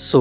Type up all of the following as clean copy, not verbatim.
So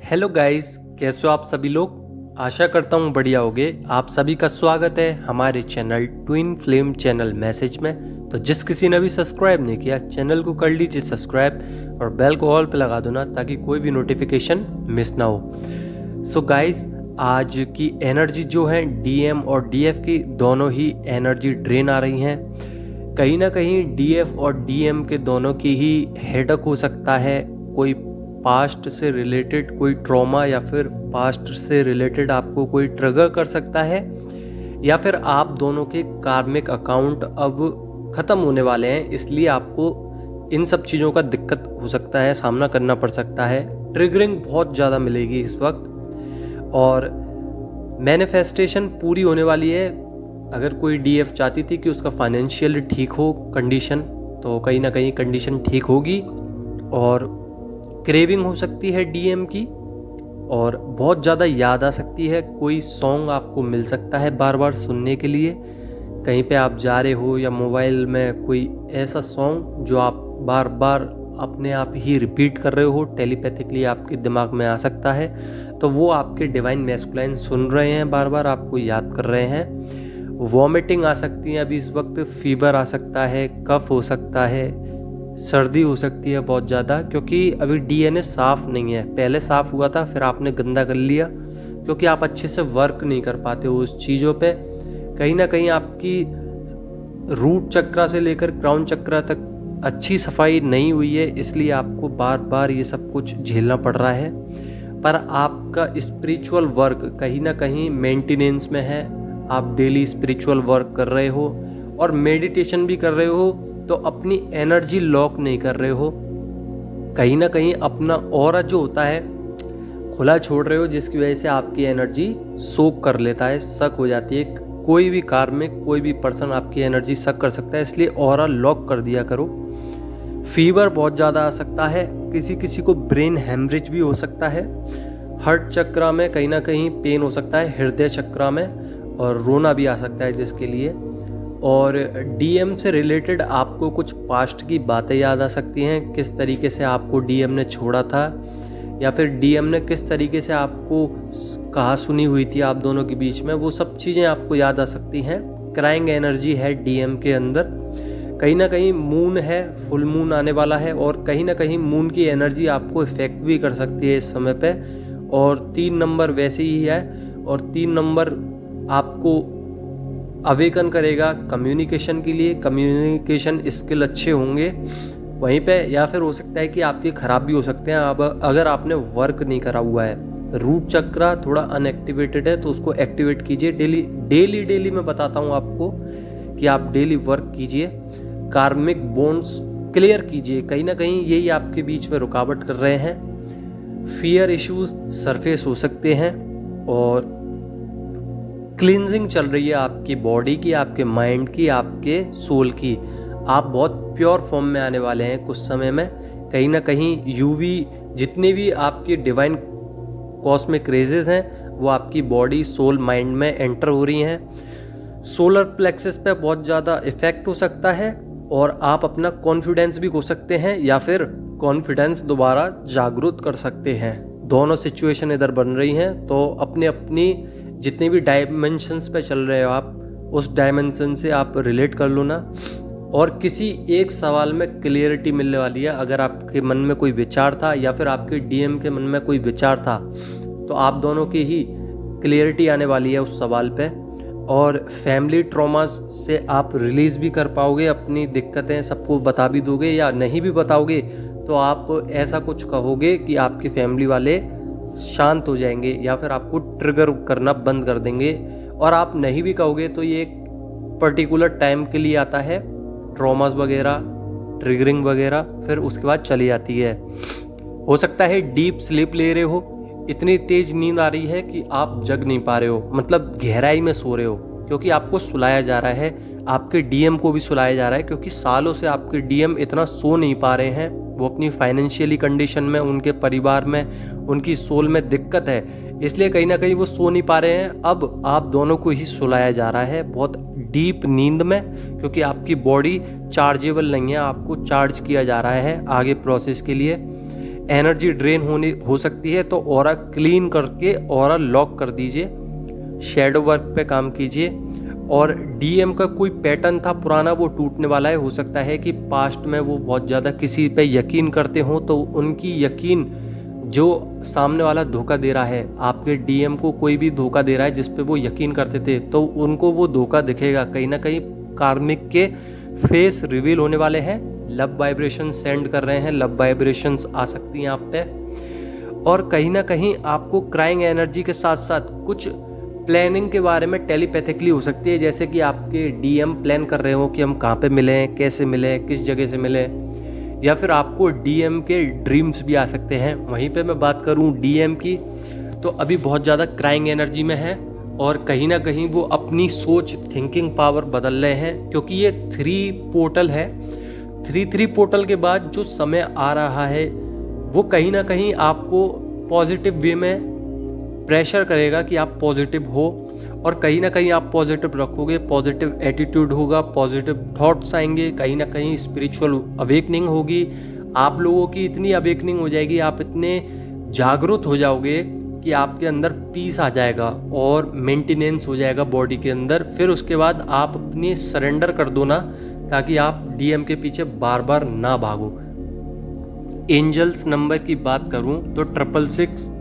hello guys, कैसे हो आप सभी लोग। आशा करता हूँ बढ़िया होगे। आप सभी का स्वागत है हमारे channel twin flame channel message में। तो जिस किसी ने भी सब्सक्राइब नहीं किया चैनल को कर लीजिए सब्सक्राइब और बेल को ऑल पे लगा दो ना, ताकि कोई भी नोटिफिकेशन मिस ना हो। सो गाइस, आज की एनर्जी जो है डीएम और डीएफ की दोनों ही एनर्जी ड्रेन आ रही हैं। कहीं ना कहीं डीएफ और डीएम के दोनों की ही हेडक हो सकता है। कोई पास्ट से रिलेटेड कोई ट्रॉमा या फिर पास्ट से रिलेटेड आपको कोई ट्रिगर कर सकता है, या फिर आप दोनों के कार्मिक अकाउंट अब खत्म होने वाले हैं, इसलिए आपको इन सब चीज़ों का दिक्कत हो सकता है, सामना करना पड़ सकता है। ट्रिगरिंग बहुत ज़्यादा मिलेगी इस वक्त और मैनिफेस्टेशन पूरी होने वाली है। अगर कोई डीएफ चाहती थी कि उसका फाइनेंशियल ठीक हो कंडीशन, तो कहीं ना कहीं कंडीशन ठीक होगी। और क्रेविंग हो सकती है डीएम की और बहुत ज़्यादा याद आ सकती है। कोई सॉन्ग आपको मिल सकता है बार बार सुनने के लिए, कहीं पे आप जा रहे हो या मोबाइल में कोई ऐसा सॉन्ग जो आप बार बार अपने आप ही रिपीट कर रहे हो, टेलीपैथिकली आपके दिमाग में आ सकता है। तो वो आपके डिवाइन मैस्कुलाइन सुन रहे हैं, बार बार आपको याद कर रहे हैं। वॉमिटिंग आ सकती है अभी इस वक्त, फीवर आ सकता है, कफ हो सकता है, सर्दी हो सकती है बहुत ज़्यादा, क्योंकि अभी डीएनए साफ़ नहीं है। पहले साफ़ हुआ था, फिर आपने गंदा कर लिया, क्योंकि आप अच्छे से वर्क नहीं कर पाते हो उस चीज़ों पे। कहीं ना कहीं आपकी रूट चक्रा से लेकर क्राउन चक्रा तक अच्छी सफाई नहीं हुई है, इसलिए आपको बार बार ये सब कुछ झेलना पड़ रहा है। पर आपका स्पिरिचुअल वर्क कहीं ना कहीं मेंटेनेंस में है। आप डेली स्पिरिचुअल वर्क कर रहे हो और मेडिटेशन भी कर रहे हो, तो अपनी एनर्जी लॉक नहीं कर रहे हो। कहीं ना कहीं अपना ऑरा जो होता है खुला छोड़ रहे हो, जिसकी वजह से आपकी एनर्जी सोक कर लेता है, सक हो जाती है। कोई भी कार में कोई भी पर्सन आपकी एनर्जी सक कर सकता है, इसलिए ऑरा लॉक कर दिया करो। फीवर बहुत ज़्यादा आ सकता है, किसी किसी को ब्रेन हेमरेज भी हो सकता है। हार्ट चक्रा में कहीं ना कहीं पेन हो सकता है, हृदय चक्रा में, और रोना भी आ सकता है जिसके लिए। और डीएम से रिलेटेड आपको कुछ पास्ट की बातें याद आ सकती हैं, किस तरीके से आपको डीएम ने छोड़ा था, या फिर डीएम ने किस तरीके से आपको कहा सुनी हुई थी आप दोनों के बीच में, वो सब चीज़ें आपको याद आ सकती हैं। क्राइंग एनर्जी है डीएम के अंदर। कहीं ना कहीं मून है, फुल मून आने वाला है, और कहीं ना कहीं मून की एनर्जी आपको इफेक्ट भी कर सकती है इस समय पे। और 3 नंबर वैसे ही है, और 3 नंबर आपको अवेकन करेगा कम्युनिकेशन के लिए। कम्युनिकेशन स्किल अच्छे होंगे वहीं पे, या फिर हो सकता है कि आपके खराब भी हो सकते हैं अब अगर आपने वर्क नहीं करा हुआ है। रूट चक्रा थोड़ा अनएक्टिवेटेड है, तो उसको एक्टिवेट कीजिए। डेली मैं बताता हूँ आपको कि आप डेली वर्क कीजिए, कार्मिक बॉन्ड्स क्लियर कीजिए। कहीं ना कहीं यही आपके बीच में रुकावट कर रहे हैं। फियर इश्यूज सरफेस हो सकते हैं, और क्लींजिंग चल रही है आपकी बॉडी की, आपके माइंड की, आपके सोल की। आप बहुत प्योर फॉर्म में आने वाले हैं कुछ समय में। कहीं ना कहीं यूवी जितने भी आपके डिवाइन कॉस्मिक रेजेस हैं, वो आपकी बॉडी, सोल, माइंड में एंटर हो रही हैं। सोलर प्लेक्सस पे बहुत ज़्यादा इफेक्ट हो सकता है, और आप अपना कॉन्फिडेंस भी खो सकते हैं, या फिर कॉन्फिडेंस दोबारा जागरूक कर सकते हैं। दोनों सिचुएशन इधर बन रही हैं, तो अपनी जितने भी डायमेंशंस पे चल रहे हो आप, उस डायमेंशन से आप रिलेट कर लो ना। और किसी एक सवाल में क्लियरिटी मिलने वाली है। अगर आपके मन में कोई विचार था, या फिर आपके डीएम के मन में कोई विचार था, तो आप दोनों की ही क्लियरिटी आने वाली है उस सवाल पे। और फैमिली ट्रॉमास से आप रिलीज़ भी कर पाओगे, अपनी दिक्कतें सबको बता भी दोगे, या नहीं भी बताओगे तो आप ऐसा कुछ कहोगे कि आपकी फैमिली वाले शांत हो जाएंगे, या फिर आपको ट्रिगर करना बंद कर देंगे। और आप नहीं भी कहोगे तो ये एक पर्टिकुलर टाइम के लिए आता है, ट्रॉमास वगैरह, ट्रिगरिंग वगैरह, फिर उसके बाद चली जाती है। हो सकता है डीप स्लीप ले रहे हो, इतनी तेज नींद आ रही है कि आप जग नहीं पा रहे हो, मतलब गहराई में सो रहे हो, क्योंकि आपको सुलाया जा रहा है। आपके डीएम को भी सुलाया जा रहा है, क्योंकि सालों से आपके डीएम इतना सो नहीं पा रहे हैं। वो अपनी फाइनेंशियली कंडीशन में, उनके परिवार में, उनकी सोल में दिक्कत है, इसलिए कहीं ना कहीं वो सो नहीं पा रहे हैं। अब आप दोनों को ही सुलाया जा रहा है बहुत डीप नींद में, क्योंकि आपकी बॉडी चार्जेबल नहीं है, आपको चार्ज किया जा रहा है आगे प्रोसेस के लिए। एनर्जी ड्रेन हो सकती है, तो ऑरा क्लीन करके ऑरा लॉक कर दीजिए, शेडो वर्क पे काम कीजिए। और डीएम का कोई पैटर्न था पुराना, वो टूटने वाला है। हो सकता है कि पास्ट में वो बहुत ज़्यादा किसी पे यकीन करते हो, तो उनकी यकीन जो सामने वाला धोखा दे रहा है, आपके डीएम को कोई भी धोखा दे रहा है जिस पे वो यकीन करते थे, तो उनको वो धोखा दिखेगा। कहीं ना कहीं कार्मिक के फेस रिवील होने वाले हैं। लव वाइब्रेशन सेंड कर रहे हैं, लव वाइब्रेशंस आ सकती हैं आप पे। और कहीं ना कहीं आपको क्राइंग एनर्जी के साथ साथ कुछ प्लानिंग के बारे में टेलीपैथिकली हो सकती है, जैसे कि आपके डीएम प्लान कर रहे हो कि हम कहाँ पे मिलें, कैसे मिलें, किस जगह से मिलें, या फिर आपको डीएम के ड्रीम्स भी आ सकते हैं। वहीं पे मैं बात करूं डीएम की, तो अभी बहुत ज़्यादा क्राइंग एनर्जी में है और कहीं ना कहीं वो अपनी सोच, थिंकिंग पावर बदल रहे हैं, क्योंकि ये 3 पोर्टल है। 3 पोर्टल के बाद जो समय आ रहा है वो कहीं ना कहीं आपको पॉजिटिव वे में प्रेशर करेगा कि आप पॉजिटिव हो, और कहीं ना कहीं आप पॉजिटिव रखोगे, पॉजिटिव एटीट्यूड होगा, पॉजिटिव थॉट्स आएंगे, कहीं ना कहीं स्पिरिचुअल अवेकनिंग होगी। आप लोगों की इतनी अवेकनिंग हो जाएगी, आप इतने जागरूक हो जाओगे कि आपके अंदर पीस आ जाएगा और मेंटेनेंस हो जाएगा बॉडी के अंदर। फिर उसके बाद आप अपनी सरेंडर कर दो ना, ताकि आप डीएम के पीछे बार बार ना भागो। एंजल्स नंबर की बात करूं तो 666,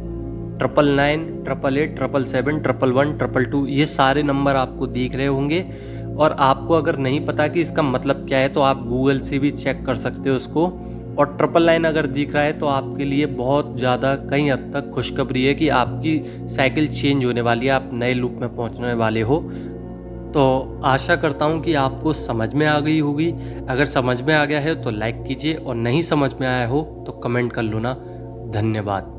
999, 888, 777, 111, 222, ये सारे नंबर आपको दिख रहे होंगे। और आपको अगर नहीं पता कि इसका मतलब क्या है, तो आप गूगल से भी चेक कर सकते हो उसको। और 999 अगर दिख रहा है तो आपके लिए बहुत ज़्यादा कई हद तक खुशखबरी है कि आपकी साइकिल चेंज होने वाली है, आप नए लूप में पहुंचने वाले हो। तो आशा करता हूं कि आपको समझ में आ गई होगी। अगर समझ में आ गया है तो लाइक कीजिए, और नहीं समझ में आया हो तो कमेंट कर लो ना। धन्यवाद।